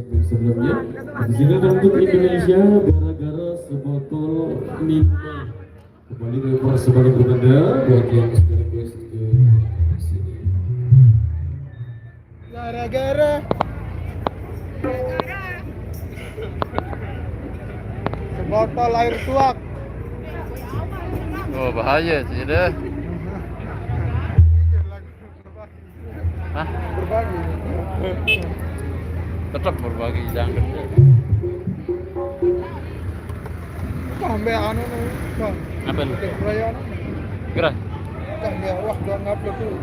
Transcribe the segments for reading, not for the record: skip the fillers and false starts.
segmen sebelumnya. Di sini untuk Indonesia gara-gara sebotol minuman. Kembali ke persembahan berbeda buat yang sudah request ke sini. Gara-gara sebotol air tuak. Oh bahaya sih deh. Hah? Berbagi. Tetap berbagi jangan. Sampai anu nih, Bang. Apa nih? Perayaan. Gerak. Sampai wah gua ngupload dulu.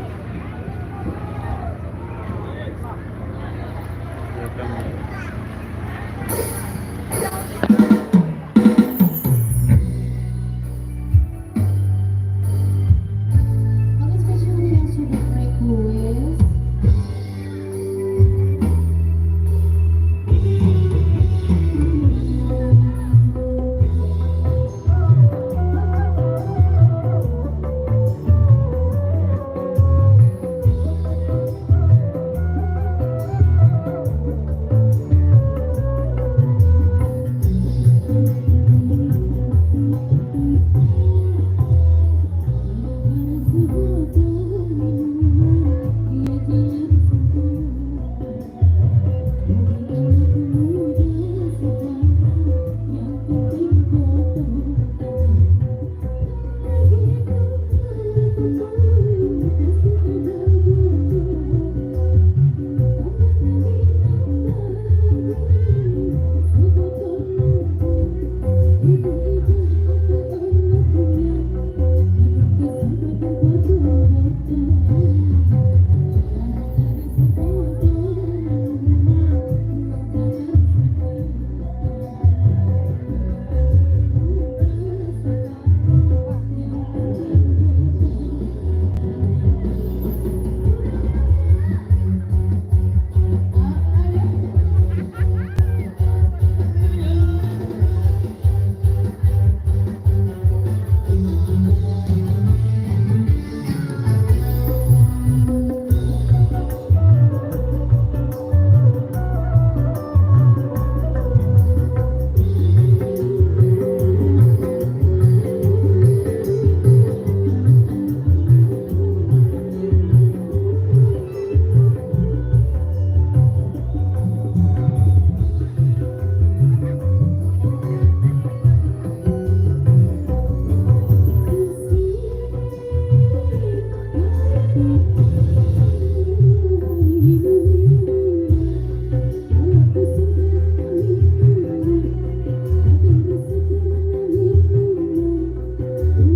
Oke, spesial yang sudah request.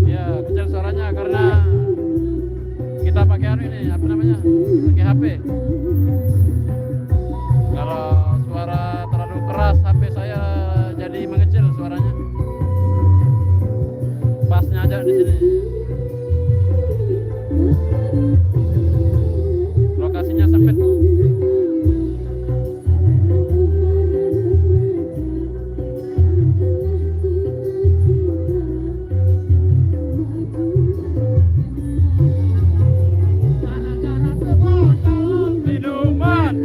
Ya kecil suaranya karena kita pakai anu ini apa namanya? Pakai HP. Kalau suara terlalu keras HP saya jadi mengecil suaranya. Pasnya aja di sini. Lokasinya sempit. Minuman.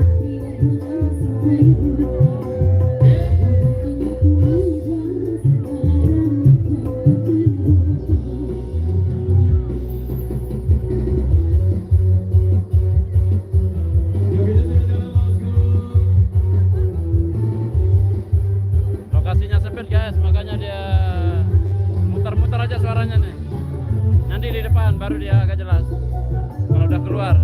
Lokasinya sempit guys, makanya dia muter-muter aja suaranya nih. Nanti di depan baru dia agak jelas. Kalau udah keluar.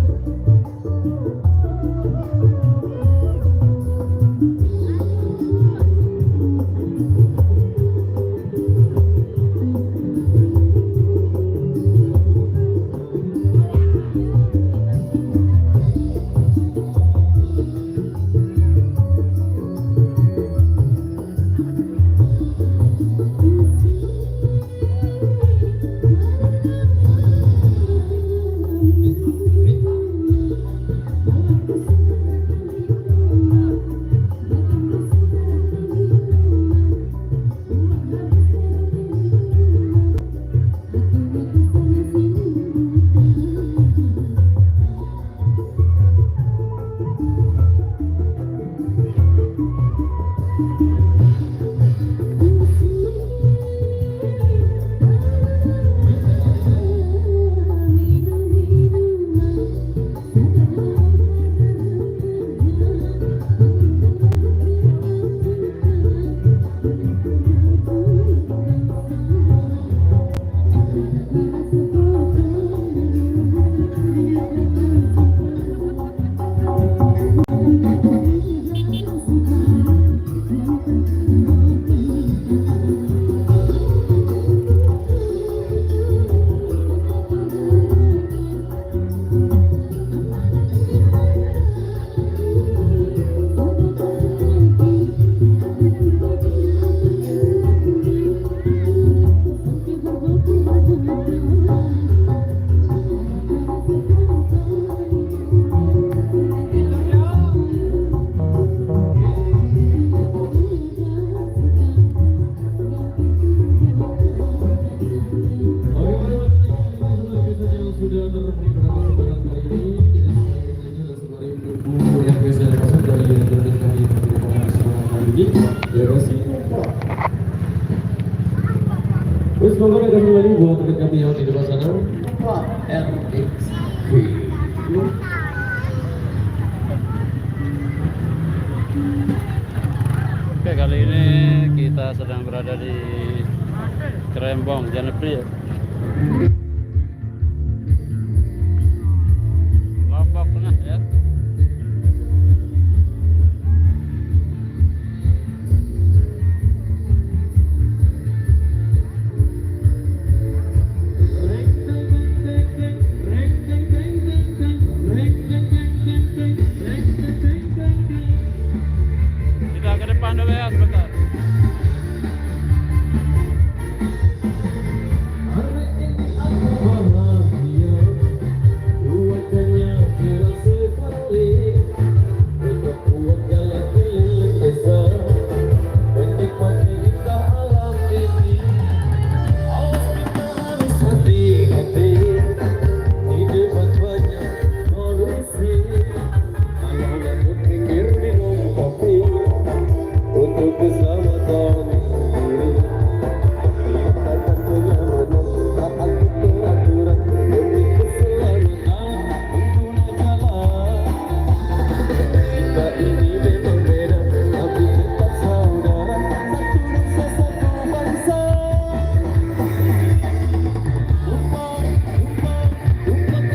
semoga kasih kembali buat teman kami yang di depan sana. RXV. Oke, kali ini kita sedang berada di Kerembong, Janepri. Lombok Tengah ya. Kita ke depan dulu ya sebentar. Untuk keselamatan diri, kita kenyamanan, taat aturan demi keselamatan pengguna jalan. Kita ini memang beda, tapi tetap saudara, satu nusa satu bangsa. Lupa terexpert, lupa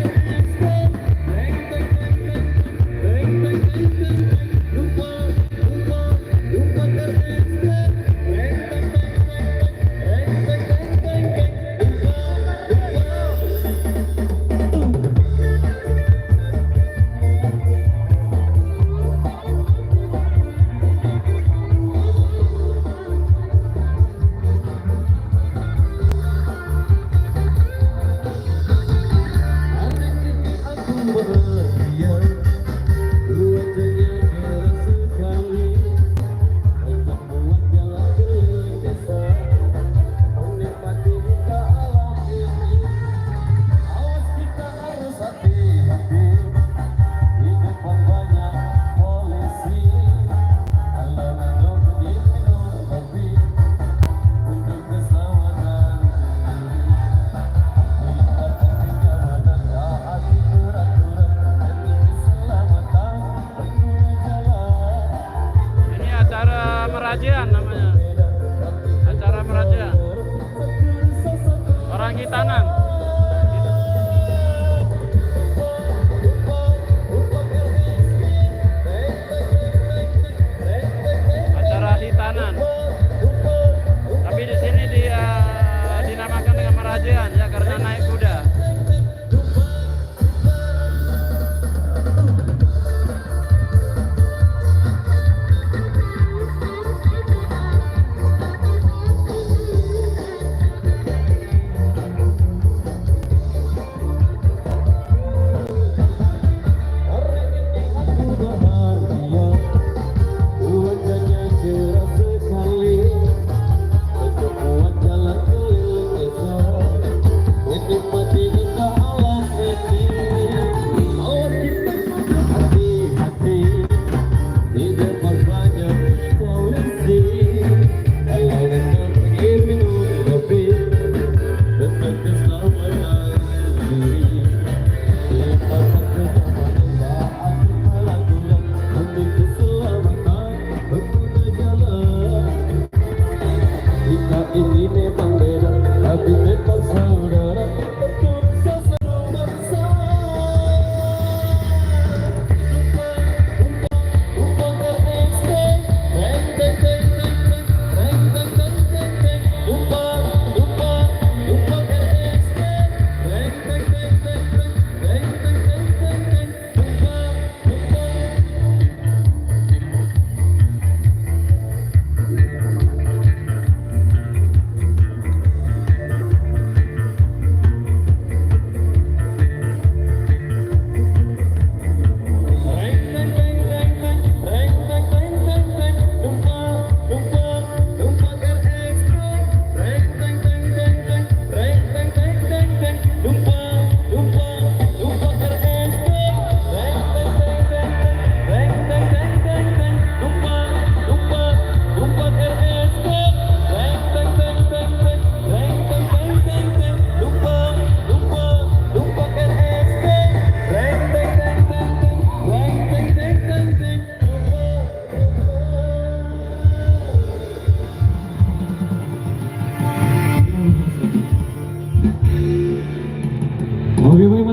Merajian namanya, acara merajian orang Hitanan. Acara Hitanan, tapi di sini dia dinamakan dengan merajian ya karena naik kuda.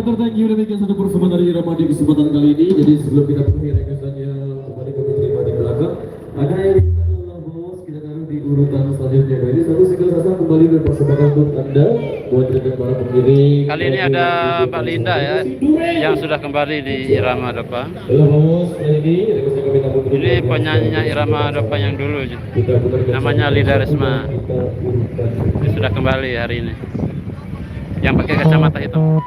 Operator, thank you demikian satu persembahan dari Irama di kesempatan kali ini. Jadi sebelum kita mengakhiri kesannya kembali kami terima di belakang. Ada yang kita bos kita taruh di urutan selanjutnya. Jadi satu single sasa kembali berpersembahkan untuk anda buat rekan para pengiring. Kali ini ada Mbak Linda ya, yang sudah kembali di Irama Dopa. Halo bos, ini rekan kami tamu terus. Ini penyanyinya Irama Dopa yang dulu, namanya Linda Resma. Ini sudah kembali hari ini. Yang pakai kacamata hitam.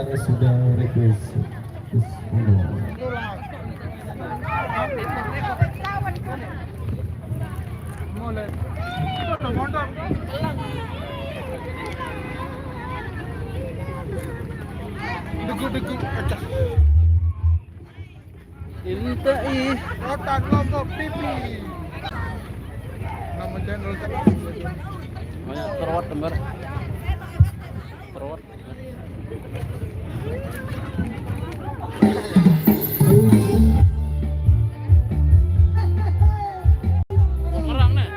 yang sudah request. Terus, Mulai. Motor. Degu-degu aja. Inta ih. Rotan Lombok TV. Nama channel Banyak terwat lembar. Terwat. Merang nih.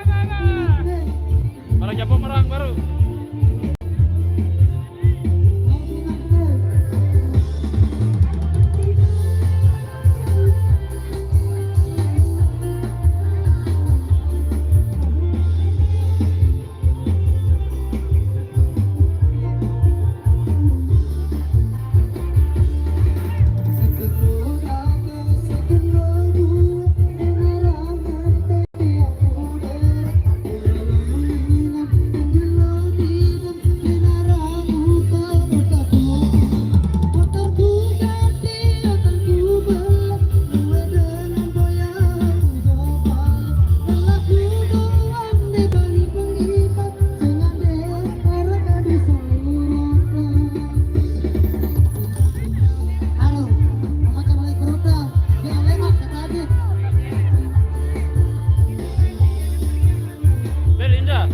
Merang Japo merang baru. Belinda.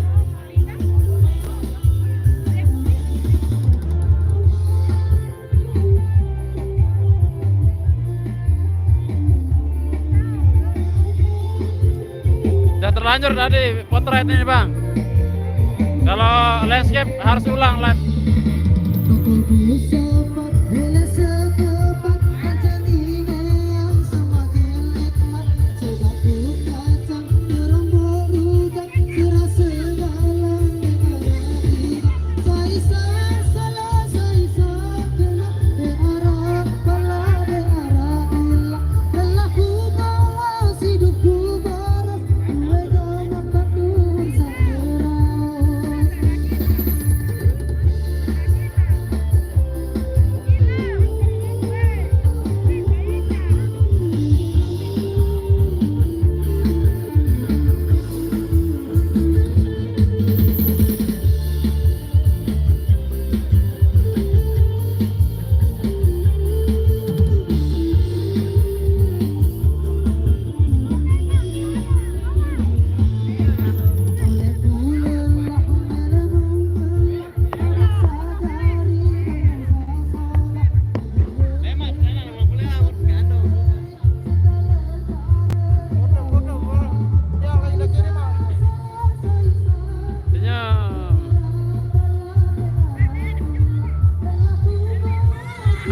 Udah terlanjur tadi potret ini bang. Kalau landscape harus ulang live.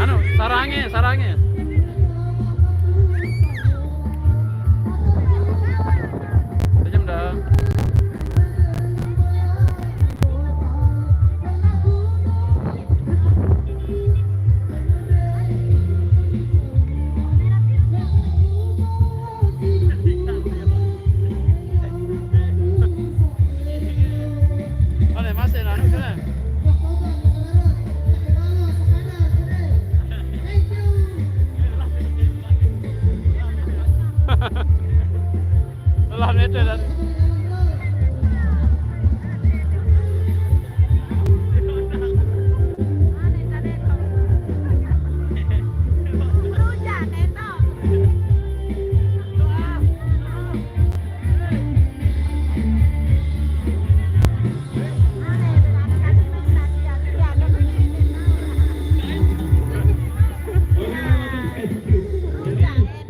Anu, sarangnya. Sejam dah. Oleh masih anu sana. Lah itu dan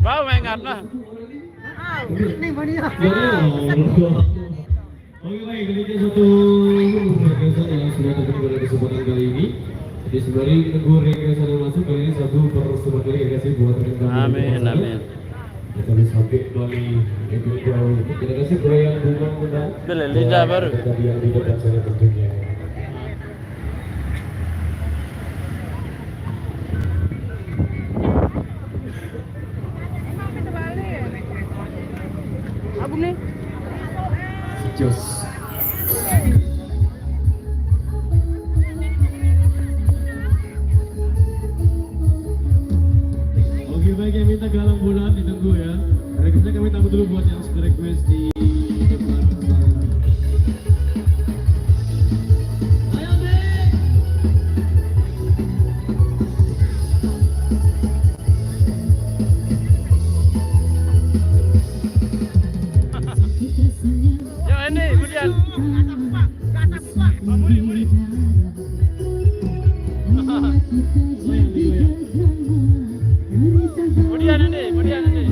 bau mengat lah. Ini mania. Oke baik, demikian satu requestan yang sudah terjadi pada kesempatan kali ini. Jadi sembari menunggu requestan yang masuk kali ini satu persembahan kali yang kasih buat rekan kami. Amin, amin. Kita bisa sampai melalui episode ini. Kita kasih goyang bunga muda. Beli lidah baru. Tadi yang di depan saya tentunya. Abang nih. Jos. galang bulan ditunggu ya. Requestnya kami tahu dulu buat yang sudah request di depan sana. Ayo deh. Yo ini kemudian. Kemudian ini.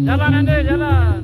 Jalan Ande, jalan.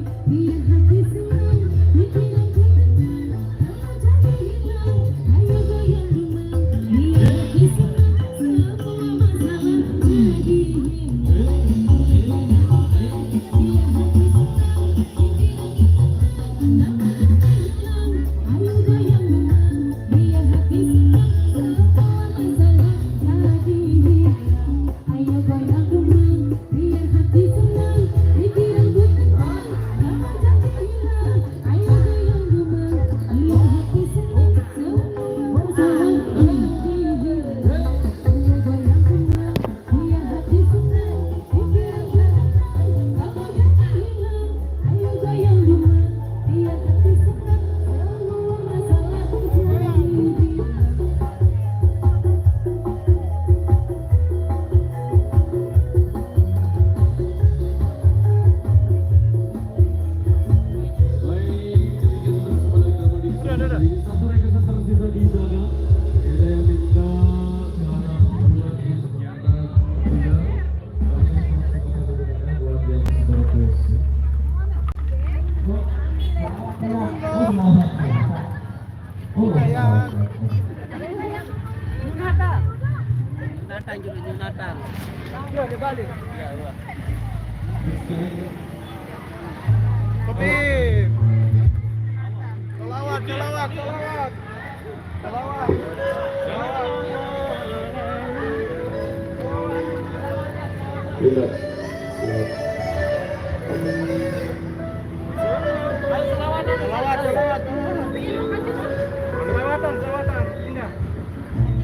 Kopi. Selawat. Selawatan. Indah.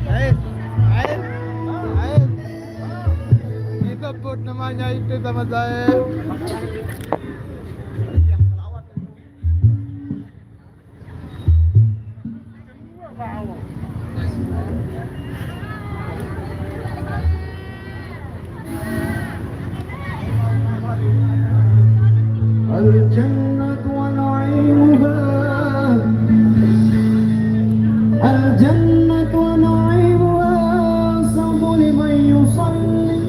Air. Itu pun namanya itu sama saya. الجنة ونعيمها الجنة ونعيمها صب لمن يصلي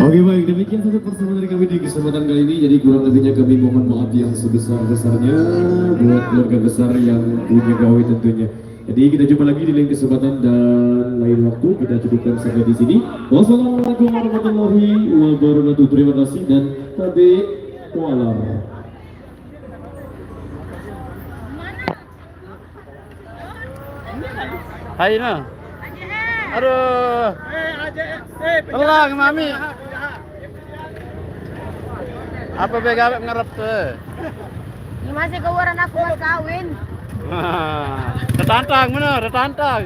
Oke baik, demikian satu pertemuan dari kami di kesempatan kali ini. Jadi kurang lebihnya kami mohon maaf yang sebesar-besarnya buat keluarga besar yang punya gawe tentunya. Jadi kita jumpa lagi di lain kesempatan dan lain waktu. Kita cukupkan sampai di sini. Wassalamualaikum warahmatullahi wabarakatuh. Terima kasih dan tabe walar. Hai na. Aduh. Telang mami. Apa begawe ngarep tuh? Ini masih keluaran aku mau kawin. Tertantang mana? Tertantang.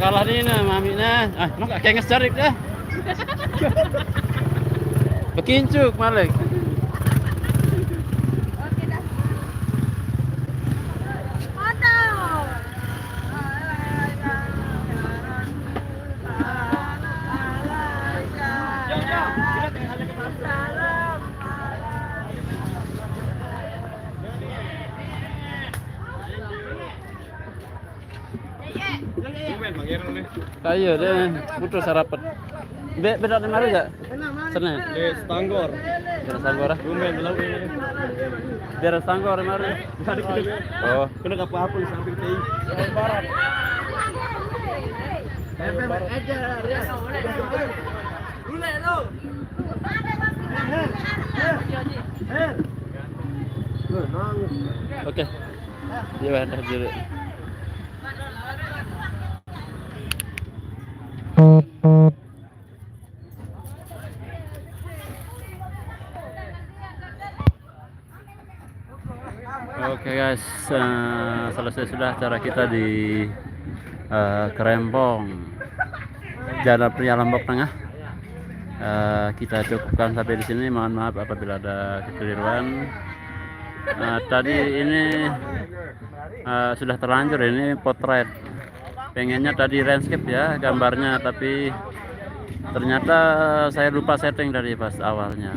Kalah ni na mami na. Ah, nak kenges carik dah. Bekincuk malik. Kaya deh, putus harapan. Beda di mana enggak? Sana. Di Stanggor. Daerah Sanggor. Lumayan belau ini. Daerah Sanggor kemarin. Oh, Kena apa-apa di samping teh. oke. Iya, dah dulu. Oke guys, selesai sudah acara kita di Kerempong Jalan Pria Lombok Tengah. Kita cukupkan sampai di sini. Mohon maaf apabila ada kekeliruan. Tadi ini sudah terlanjur, ini potret. Pengennya tadi landscape ya gambarnya, tapi ternyata saya lupa setting dari pas awalnya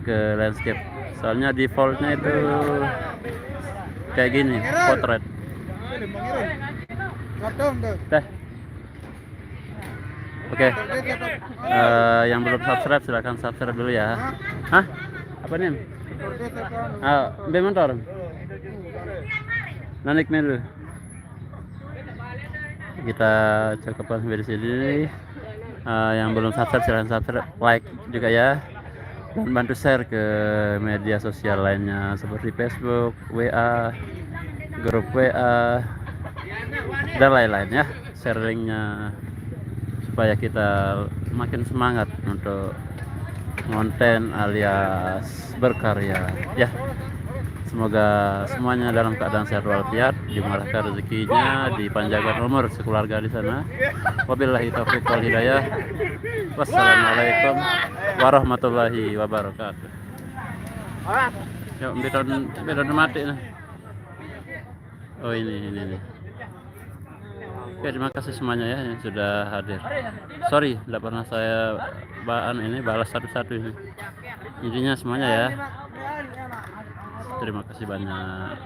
ke landscape. Soalnya defaultnya itu kayak gini, potret. Teh. Oke. Yang belum subscribe silahkan subscribe dulu ya. Hah? Apa nih? Be motor. Nanik dulu. Kita cukupkan sampai di sini. Yang belum subscribe silahkan subscribe, like juga ya. Dan bantu share ke media sosial lainnya seperti Facebook, WA, grup WA, dan lain-lain ya. Share linknya supaya kita makin semangat untuk konten alias berkarya ya. Semoga semuanya dalam keadaan sehat walafiat, dimurahkan rezekinya, dipanjangkan umur sekeluarga di sana. Wabillahi taufiq wal hidayah. Wassalamualaikum warahmatullahi wabarakatuh. Yuk, bidon mati nih. Oh ini. Oke, terima kasih semuanya ya yang sudah hadir. Sorry, tidak pernah saya balas satu-satu ini. Intinya semuanya ya. Terima kasih banyak.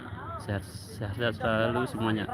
Sehat selalu semuanya.